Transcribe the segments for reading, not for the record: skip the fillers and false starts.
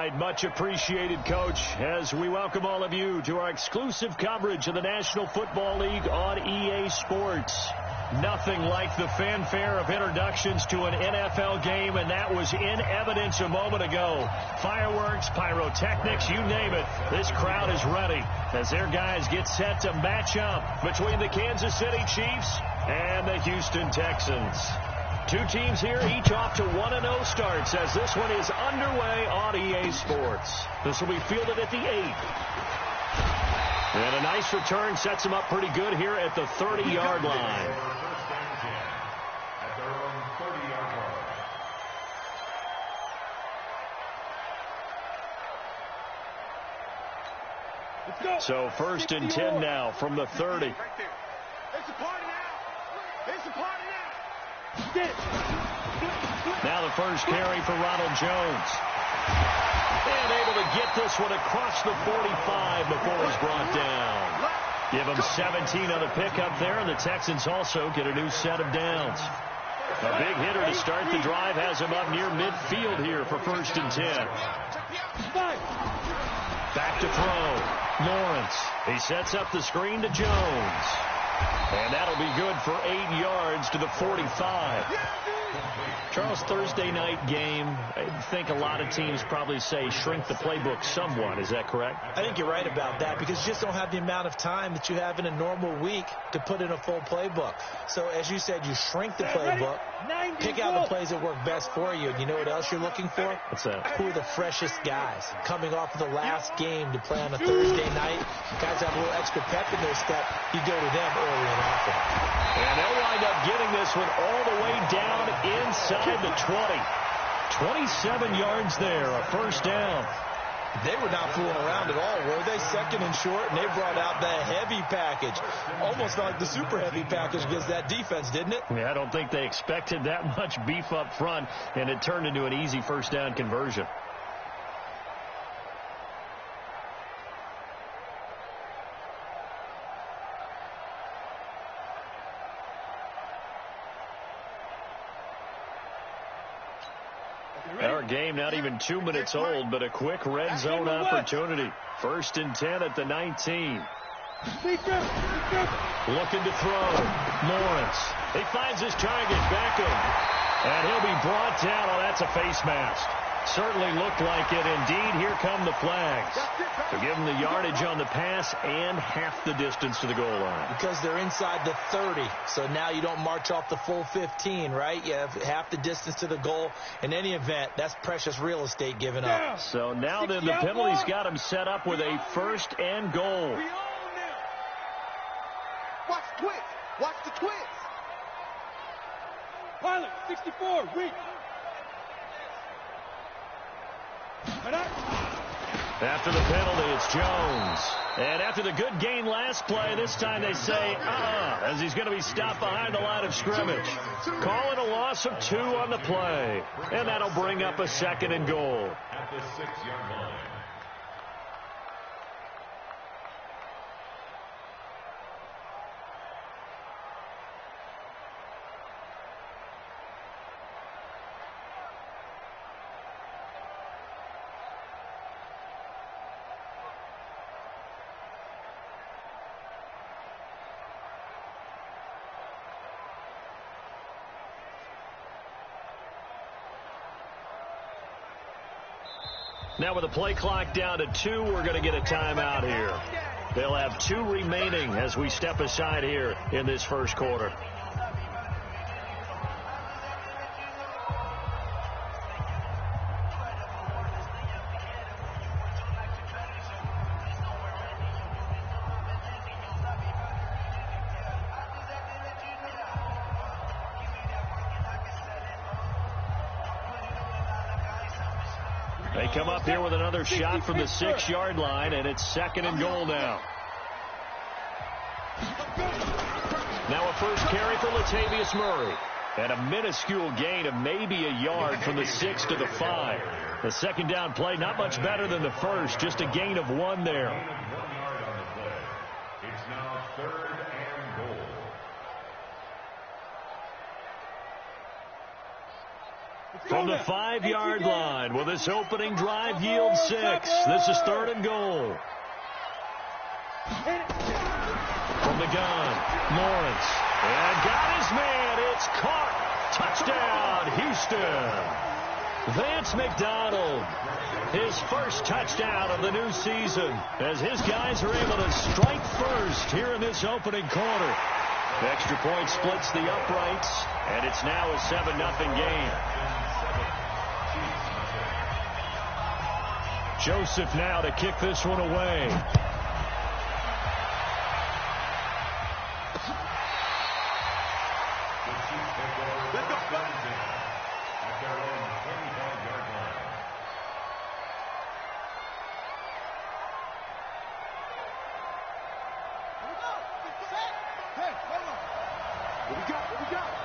right, much appreciated, Coach, as we welcome all of you to our exclusive coverage of the National Football League on EA Sports. Nothing like the fanfare of introductions to an NFL game, and that was in evidence a moment ago. Fireworks, pyrotechnics, you name it. This crowd is ready as their guys get set to match up between the Kansas City Chiefs and the Houston Texans. Two teams here, each off to 1-0 starts as this one is underway on EA Sports. This will be fielded at the 8. And a nice return sets them up pretty good here at the 30-yard line. So 1st and 10 now from the 30. It's a party now. It's a party now. Now the first carry for Ronald Jones. And able to get this one across the 45 before he's brought down. Give him 17 on the pickup there, and the Texans also get a new set of downs. A big hitter to start the drive has him up near midfield here for 1st and 10. Back to throw. Lawrence. He sets up the screen to Jones. And that'll be good for 8 yards to the 45. Charles, Thursday night game, I think a lot of teams probably say shrink the playbook somewhat. Is that correct? I think you're right about that because you just don't have the amount of time that you have in a normal week to put in a full playbook. So, as you said, you shrink the playbook, pick out the plays that work best for you. And you know what else you're looking for? What's that? Who are the freshest guys coming off of the last game to play on a Thursday night? Guys have a little extra pep in their step. You go to them early and often. And they'll wind up getting this one all the way down inside the 20. 27 yards there, a 1st down. They were not fooling around at all, were they? 2nd and short, and they brought out the heavy package. Almost like the super heavy package against that defense, didn't it? Yeah, I don't think they expected that much beef up front, and it turned into an easy 1st down conversion. Our game not even 2 minutes old, but a quick red zone opportunity. 1st and 10 at the 19. Looking to throw. Lawrence. He finds his target, Beckham. And he'll be brought down. Oh, that's a face mask. Certainly looked like it. Indeed, here come the flags. To give them the yardage on the pass and half the distance to the goal line. Because they're inside the 30. So now you don't march off the full 15, right? You have half the distance to the goal. In any event, that's precious real estate given up. So now then the penalty's got him set up with a 1st and goal. Watch the twist. Watch the twist. Pilot, 64, reach. After the penalty, it's Jones. And after the good gain last play, this time they say, as he's going to be stopped behind the line of scrimmage. Calling a loss of 2 on the play. And that'll bring up a 2nd and goal. At the 6-yard line. Now with the play clock down to 2, we're going to get a timeout here. They'll have 2 remaining as we step aside here in this 1st quarter. They come up here with another shot from the 6-yard line, and it's 2nd and goal now. Now a first carry for Latavius Murray. And a minuscule gain of maybe a yard from the 6 to the 5. The 2nd down play, not much better than the first, just a gain of 1 there. 1 yard on the play. It's now 3rd and goal. From from the 5-yard line. Will this opening drive yield 6? This is 3rd and goal. From the gun, Lawrence. And got his man. It's caught. Touchdown, Houston. Vance McDonald, his first touchdown of the new season, as his guys are able to strike first here in this opening quarter. The extra point splits the uprights, and it's now a 7-0 game. Joseph now to kick this one away.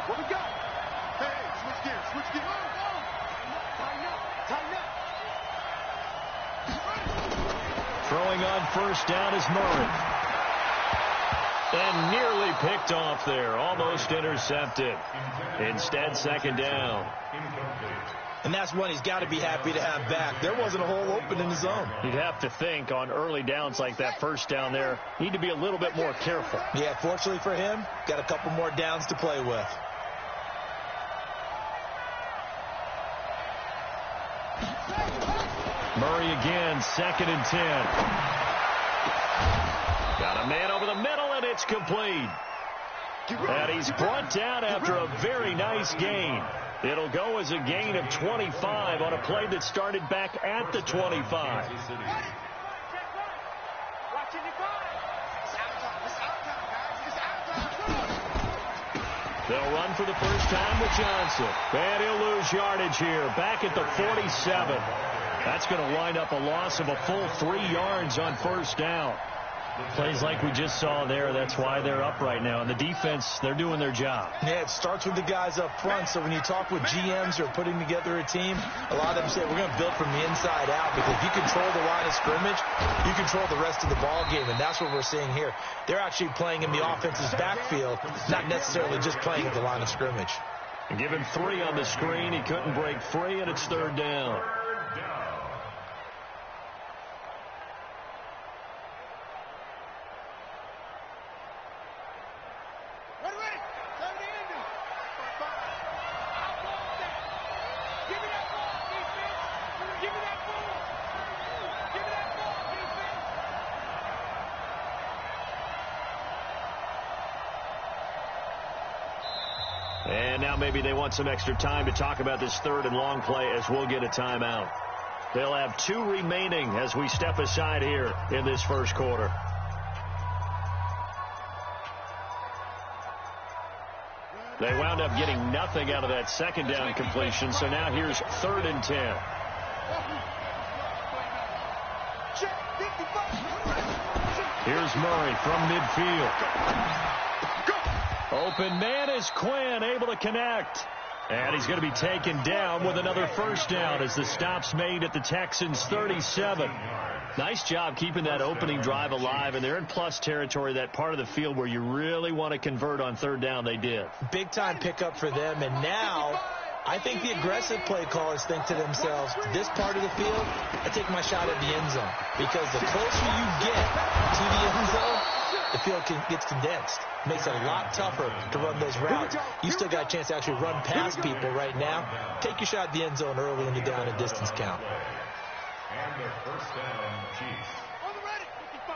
What we got? Hey, switch gears. Tighten up. Throwing on first down is Murray. And nearly picked off there. Almost intercepted. Instead, second down. And that's one he's got to be happy to have back. There wasn't a hole open in the zone. You'd have to think on early downs like that first down there, need to be a little bit more careful. Yeah, fortunately for him, got a couple more downs to play with. Murray again, 2nd and 10. Got a man over the middle, and it's complete. And he's brought down after a very nice gain. It'll go as a gain of 25 on a play that started back at the 25. They'll run for the first time with Johnson. And he'll lose yardage here, back at the 47. That's going to wind up a loss of a full 3 yards on first down. Plays like we just saw there, that's why they're up right now. And the defense, they're doing their job. Yeah, it starts with the guys up front. So when you talk with GMs who are putting together a team, a lot of them say we're going to build from the inside out, because if you control the line of scrimmage, you control the rest of the ball game. And that's what we're seeing here. They're actually playing in the offense's backfield, not necessarily just playing at the line of scrimmage. And give him 3 on the screen. He couldn't break free, and it's 3rd down. And now maybe they want some extra time to talk about this 3rd and long play, as we'll get a timeout. They'll have 2 remaining as we step aside here in this first quarter. They wound up getting nothing out of that second down completion, so now here's 3rd and 10. Here's Murray from midfield. Open man is Quinn, able to connect. And he's going to be taken down with another first down as the stop's made at the Texans' 37. Nice job keeping that opening drive alive, and they're in plus territory, that part of the field where you really want to convert on 3rd down. They did. Big-time pickup for them, and now I think the aggressive play callers think to themselves, this part of the field, I take my shot at the end zone, because the closer you get to the end zone, the field gets condensed. Makes it a lot tougher to run those routes. You still got a chance to actually run past people right now. Take your shot at the end zone early in the down and distance count. And the first down, Chiefs. On the ready. 55.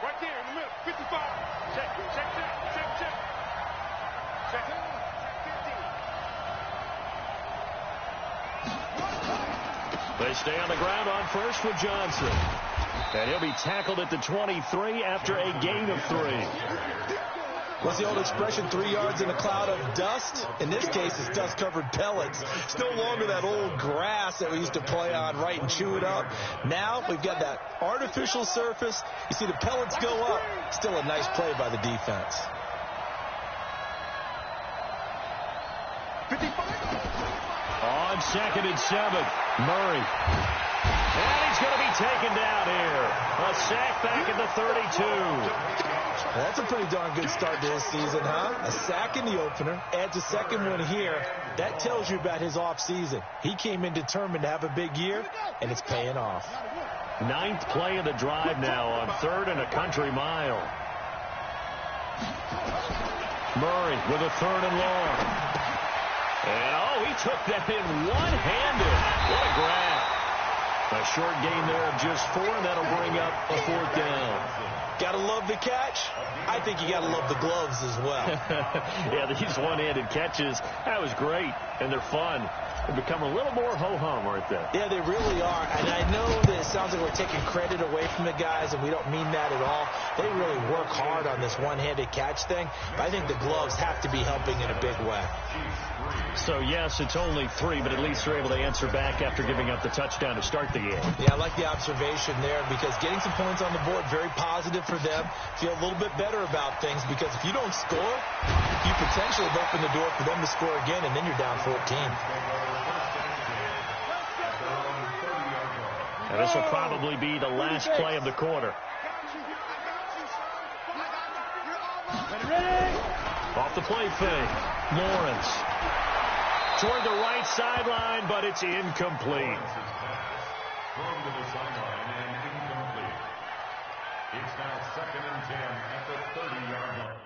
Right there in the middle. 55. Check. They stay on the ground on first with Johnson. And he'll be tackled at the 23 after a gain of 3. What's the old expression, 3 yards in a cloud of dust? In this case, it's dust-covered pellets. It's no longer that old grass that we used to play on, right, and chew it up. Now we've got that artificial surface. You see the pellets go up. Still a nice play by the defense. 55. On 2nd and 7, Murray. And he's going to be taken down here. A sack back at the 32. Well, that's a pretty darn good start to this season, huh? A sack in the opener, adds a second one here. That tells you about his offseason. He came in determined to have a big year, and it's paying off. 9th play of the drive now on 3rd and a country mile. Murray with a 3rd and long. And, he took that in one-handed. What a grab. A short gain there of just 4, and that'll bring up a 4th down. Gotta love the catch. I think you gotta love the gloves as well. Yeah, these one-handed catches, that was great, and they're fun. They become a little more ho-hum, aren't they? Yeah, they really are. And I know that it sounds like we're taking credit away from the guys, and we don't mean that at all. They really work hard on this one-handed catch thing. But I think the gloves have to be helping in a big way. So, yes, it's only 3, but at least they're able to answer back after giving up the touchdown to start the game. Yeah, I like the observation there because getting some points on the board, very positive for them. Feel a little bit better about things because if you don't score, you potentially have opened the door for them to score again, and then you're down 14. And this will probably be the last play of the quarter. Off the play fake, Lawrence. Toward the right sideline, but it's incomplete. Thrown to the sideline and incomplete. It's now 2nd and 10 at the 30-yard line.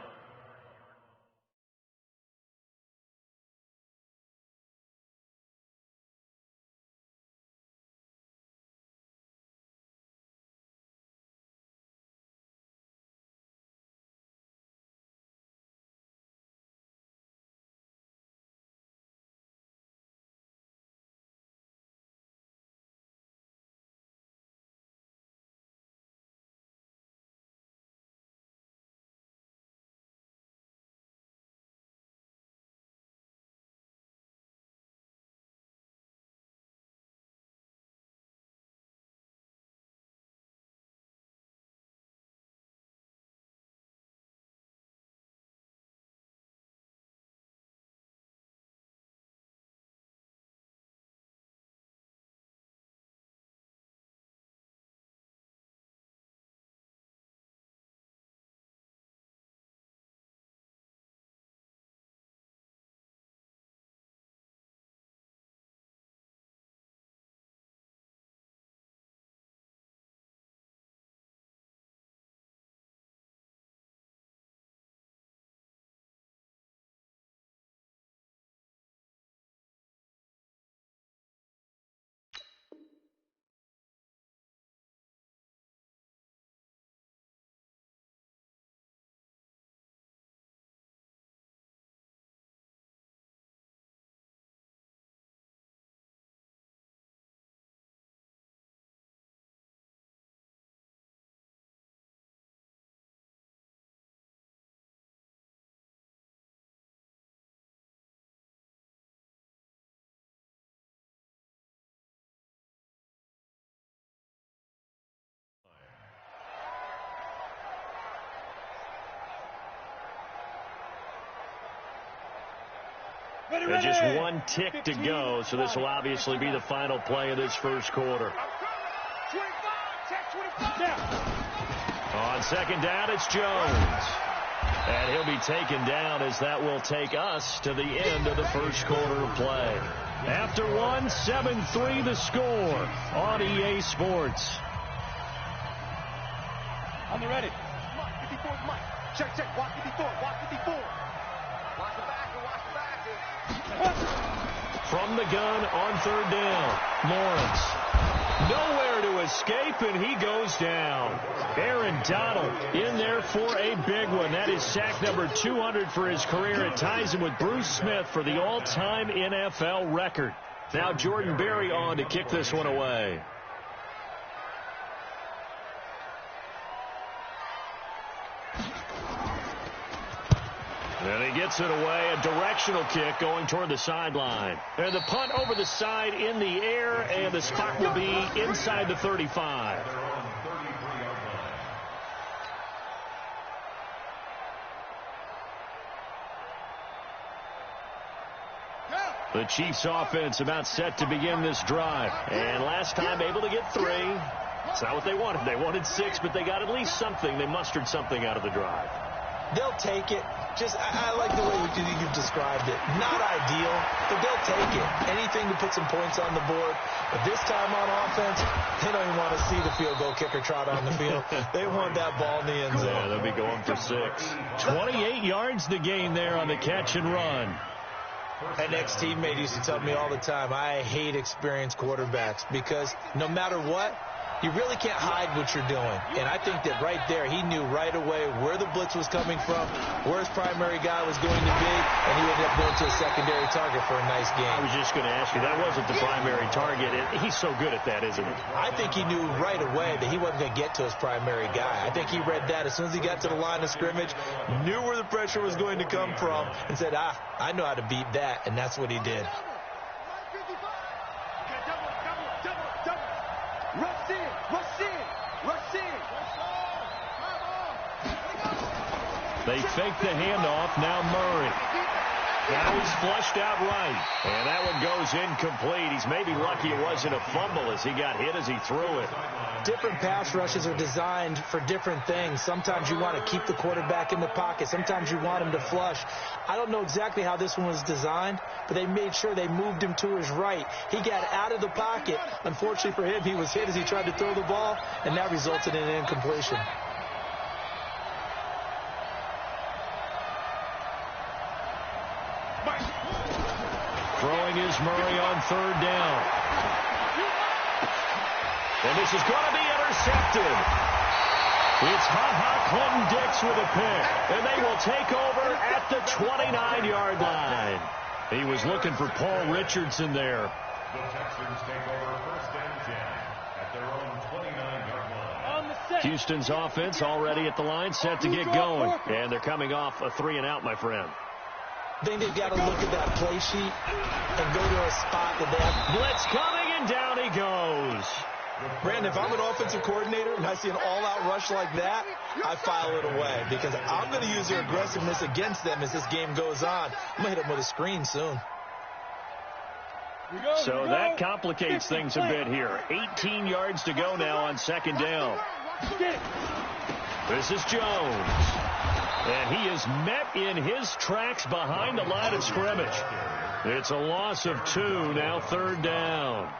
There's just 1 tick to go, so this will obviously be the final play of this first quarter. On 2nd down, it's Jones. And he'll be taken down as that will take us to the end of the first quarter of play. After 1, 7-3 the score on EA Sports. On the ready. 54 Mike. Check. Walk 54. Walk 54. Watch the back. Watch the back. From the gun on 3rd down, Lawrence. Nowhere to escape, and he goes down. Aaron Donald in there for a big one. That is sack number 200 for his career. It ties him with Bruce Smith for the all-time NFL record. Now Jordan Berry on to kick this one away. And he gets it away, a directional kick going toward the sideline. And the punt over the side in the air, and the spot will be inside the 35. The Chiefs offense about set to begin this drive. And last time able to get 3. It's not what they wanted. They wanted 6, but they got at least something. They mustered something out of the drive. They'll take it. I like the way you've described it. Not ideal, but they'll take it. Anything to put some points on the board. But this time on offense, they don't even want to see the field goal kicker trot on the field. They want that ball in the end zone. Yeah, they'll be going for 6. 28 yards to gain there on the catch and run. An ex-teammate used to tell me all the time, I hate experienced quarterbacks because no matter what, you really can't hide what you're doing. And I think that right there, he knew right away where the blitz was coming from, where his primary guy was going to be, and he ended up going to a secondary target for a nice game. I was just going to ask you, that wasn't the primary target. He's so good at that, isn't he? I think he knew right away that he wasn't going to get to his primary guy. I think he read that as soon as he got to the line of scrimmage, knew where the pressure was going to come from, and said, I know how to beat that, and that's what he did. They fake the handoff. Now Murray. Now he's flushed out right. And that one goes incomplete. He's maybe lucky it wasn't a fumble as he got hit as he threw it. Different pass rushes are designed for different things. Sometimes you want to keep the quarterback in the pocket. Sometimes you want him to flush. I don't know exactly how this one was designed, but they made sure they moved him to his right. He got out of the pocket. Unfortunately for him, he was hit as he tried to throw the ball, and that resulted in an incompletion. Throwing is Murray on 3rd down. And this is going to be intercepted. It's Clinton Dix with a pick. And they will take over at the 29-yard line. He was looking for Paul Richardson there. The Texans take over 1st and 10 at their own 29-yard line. Houston's offense already at the line, set to get going. And they're coming off a 3-and-out, my friend. I think they've got to look at that play sheet and go to a spot that they have. Blitz coming, and down he goes. Brandon, if I'm an offensive coordinator and I see an all-out rush like that, I file it away because I'm going to use their aggressiveness against them as this game goes on. I'm going to hit them with a screen soon. So that complicates things a bit here. 18 yards to go now on 2nd down. This is Jones. And he is met in his tracks behind the line of scrimmage. It's a loss of 2, now 3rd down.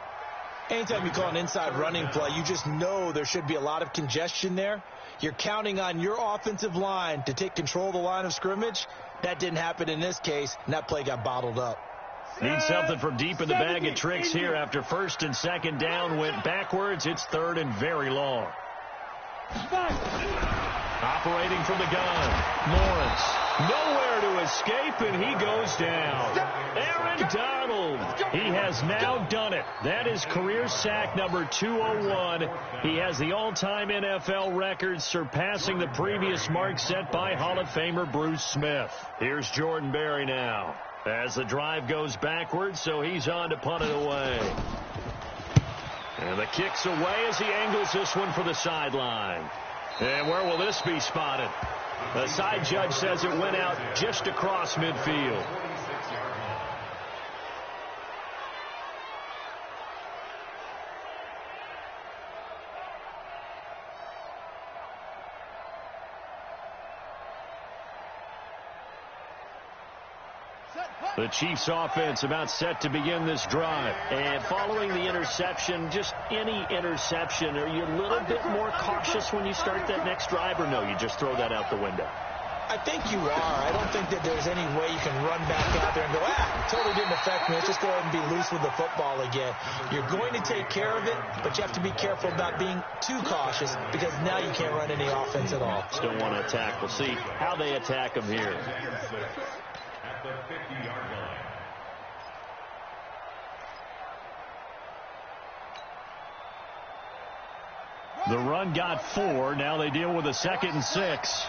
Anytime you call an inside running play, you just know there should be a lot of congestion there. You're counting on your offensive line to take control of the line of scrimmage. That didn't happen in this case, and that play got bottled up. Need something from deep in the bag of tricks here. After 1st and 2nd down went backwards, it's 3rd and very long. Operating from the gun, Lawrence. Nowhere to escape, and he goes down. Aaron Donald. He has now done it. That is career sack number 201. He has the all-time NFL record, surpassing the previous mark set by Hall of Famer Bruce Smith. Here's Jordan Berry now. As the drive goes backwards, so he's on to punt it away. And the kick's away as he angles this one for the sideline. And where will this be spotted? The side judge says it went out just across midfield. The Chiefs offense about set to begin this drive. And following the interception, just any interception, are you a little bit more cautious when you start that next drive, or no, you just throw that out the window? I think you are. I don't think that there's any way you can run back out there and go, totally didn't affect me. Let's just go ahead and be loose with the football again. You're going to take care of it, but you have to be careful about being too cautious because now you can't run any offense at all. Still want to attack. We'll see how they attack them here. At the 50-yard line. The run got 4. Now they deal with a 2nd and 6.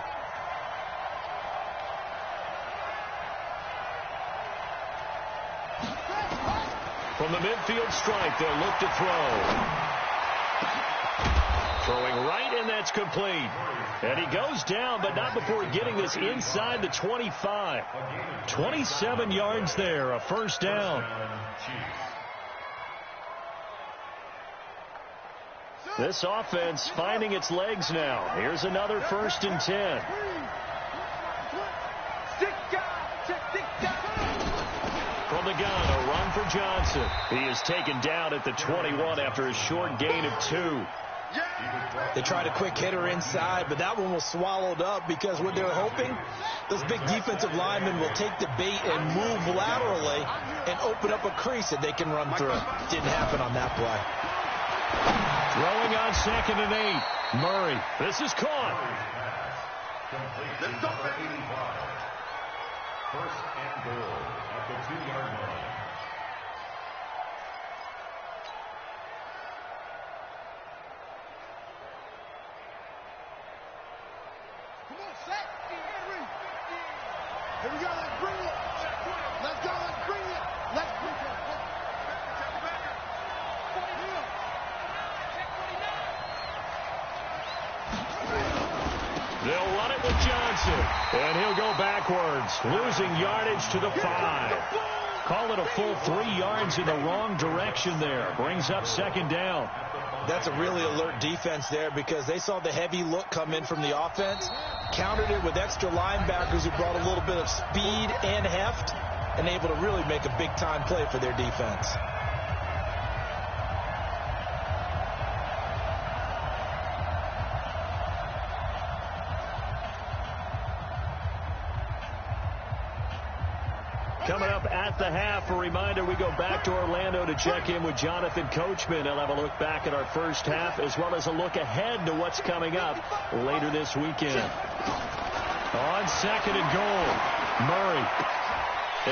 From the midfield stripe, they'll look to throw. Throwing right, and that's complete. And he goes down, but not before getting this inside the 25. 27 yards there, a 1st down. This offense finding its legs now. Here's another 1st and 10. From the gun, a run for Johnson. He is taken down at the 21 after a short gain of 2. They tried a quick hitter inside, but that one was swallowed up because what they're hoping, those big defensive linemen will take the bait and move laterally and open up a crease that they can run through. Didn't happen on that play. Throwing on 2nd and 8. Murray. This is caught. Let's go, baby. 1st and goal at the 2-yard line. Come on, set. Here we go. Let's bring it. Let's go. Let's bring it. Let's bring it. They'll run it with Johnson, and he'll go backwards, losing yardage to the 5. Call it a full 3 yards in the wrong direction there. Brings up 2nd down. That's a really alert defense there because they saw the heavy look come in from the offense, countered it with extra linebackers who brought a little bit of speed and heft, and able to really make a big-time play for their defense. Coming up at the half, a reminder, we go back to Orlando to check in with Jonathan Coachman. He'll have a look back at our first half as well as a look ahead to what's coming up later this weekend. On 2nd and goal, Murray.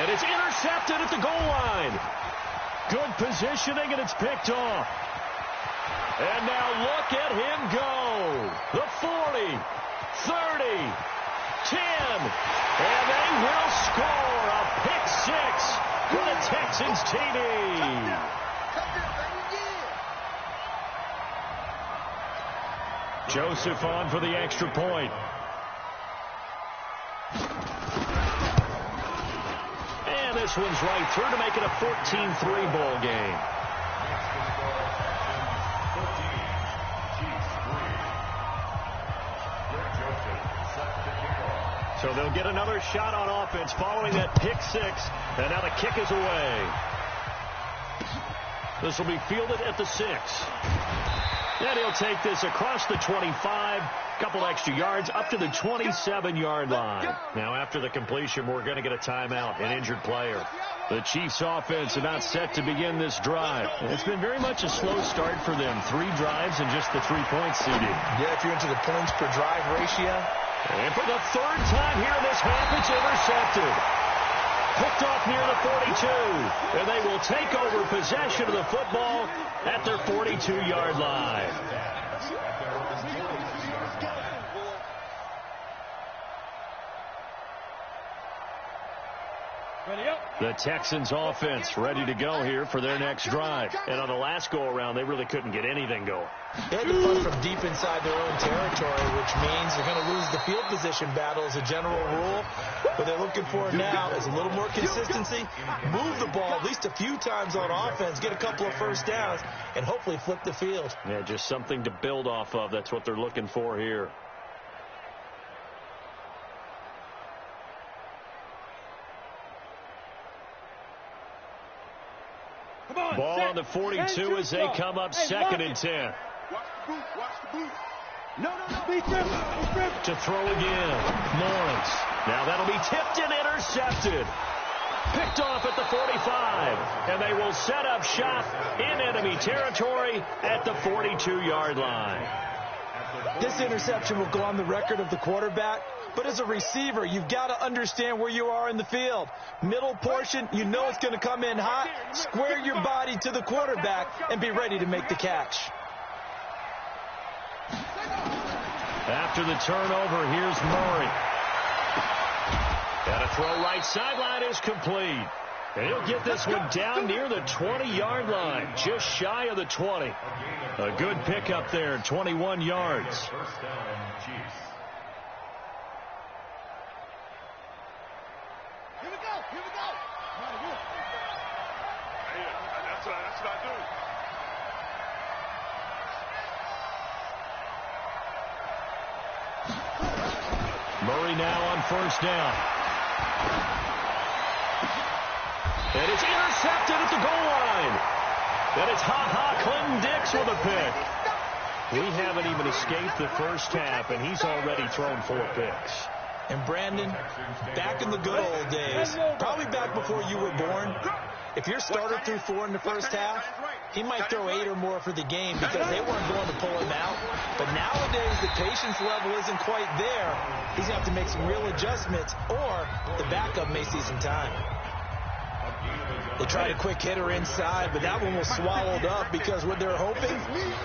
And it's intercepted at the goal line. Good positioning, and it's picked off. And now look at him go. The 40, 30, 10, and they will score a pick 6 for the Texans TD. Joseph on for the extra point. And this one's right through to make it a 14-3 ball game. So they'll get another shot on offense following that pick 6. And now the kick is away. This will be fielded at the 6. And he'll take this across the 25. Couple extra yards up to the 27-yard line. Now after the completion, we're going to get a timeout, an injured player. The Chiefs offense about set to begin this drive. It's been very much a slow start for them. 3 drives and just the 3 points CD. Yeah, if you're into the points per drive ratio. And for the 3rd time here in this half, it's intercepted. Picked off near the 42. And they will take over possession of the football at their 42-yard line. The Texans offense ready to go here for their next drive. And on the last go-around, they really couldn't get anything going. They had to punt from deep inside their own territory, which means they're going to lose the field position battle as a general rule. What they're looking for now is a little more consistency, move the ball at least a few times on offense, get a couple of first downs, and hopefully flip the field. Yeah, just something to build off of. That's what they're looking for here. Ball on the 42 as they come up 2nd and 10. Watch the boot. Watch the boot. No. To throw again. Lawrence. Now that'll be tipped and intercepted. Picked off at the 45. And they will set up shop in enemy territory at the 42-yard line. This interception will go on the record of the quarterback. But as a receiver, you've got to understand where you are in the field. Middle portion, you know it's going to come in hot. Square your body to the quarterback and be ready to make the catch. After the turnover, here's Murray. And a throw right sideline is complete. And he'll get this one down near the 20-yard line, just shy of the 20. A good pickup there, 21 yards. First down, Chiefs. Here we go. That's what I do. Murray now on first down. And it's intercepted at the goal line. And it's Clinton-Dix with a pick. We haven't even escaped the first half, and he's already thrown 4 picks. And Brandon, back in the good old days, probably back before you were born, if your starter threw 4 in the first half, he might throw 8 or more for the game because they weren't going to pull him out. But nowadays, the patience level isn't quite there. He's going to have to make some real adjustments, or the backup may see some time. They tried a quick hitter inside, but that one was swallowed up because what they're hoping,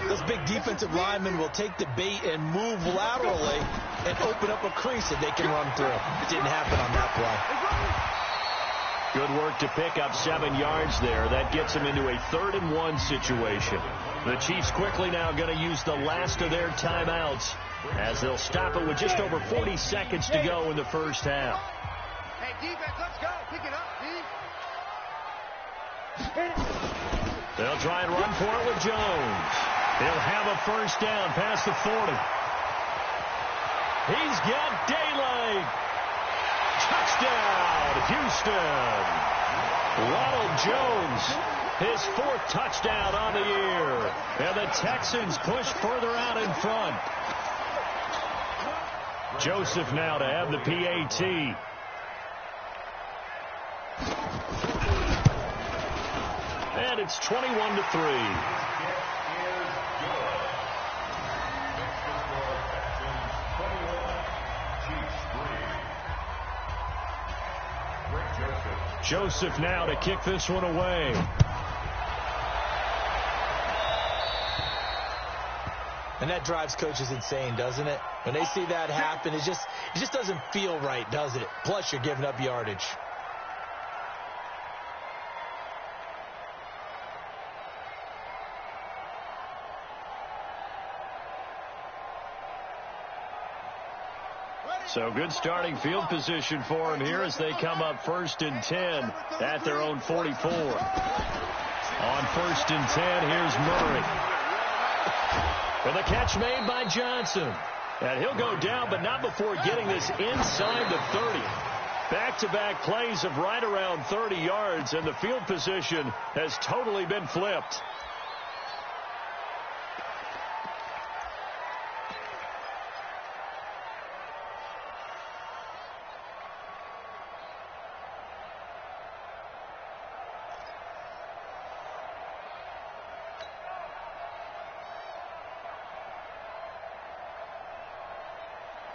those big defensive linemen will take the bait and move laterally and open up a crease that they can run through. It didn't happen on that play. Good work to pick up 7 yards there. That gets them into a 3rd and 1 situation. The Chiefs quickly now going to use the last of their timeouts as they'll stop it with just over 40 seconds to go in the first half. Hey, defense, let's go. Pick it up, D. They'll try and run for it with Jones. He'll have a first down past the 40. He's got daylight. Touchdown, Houston. Ronald Jones, his 4th touchdown on the year. And the Texans push further out in front. Joseph now to have the PAT. And it's 21-3. Joseph now to kick this one away. And that drives coaches insane, doesn't it? When they see that happen, it just doesn't feel right, does it? Plus, you're giving up yardage. So good starting field position for him here as they come up 1st and 10 at their own 44. On 1st and 10, here's Murray. With a catch made by Johnson. And he'll go down, but not before getting this inside the 30. Back-to-back plays of right around 30 yards, and the field position has totally been flipped.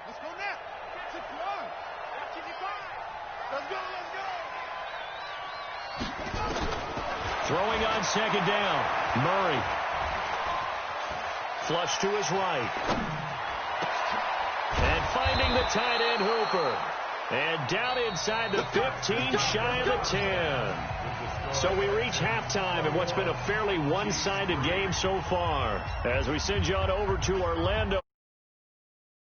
Let's go now. 6-1. Let's go. Throwing on 2nd down. Murray. Flush to his right. And finding the tight end Hooper. And down inside the 15, shy of the 10. So we reach halftime in what's been a fairly one-sided game so far. As we send you on over to Orlando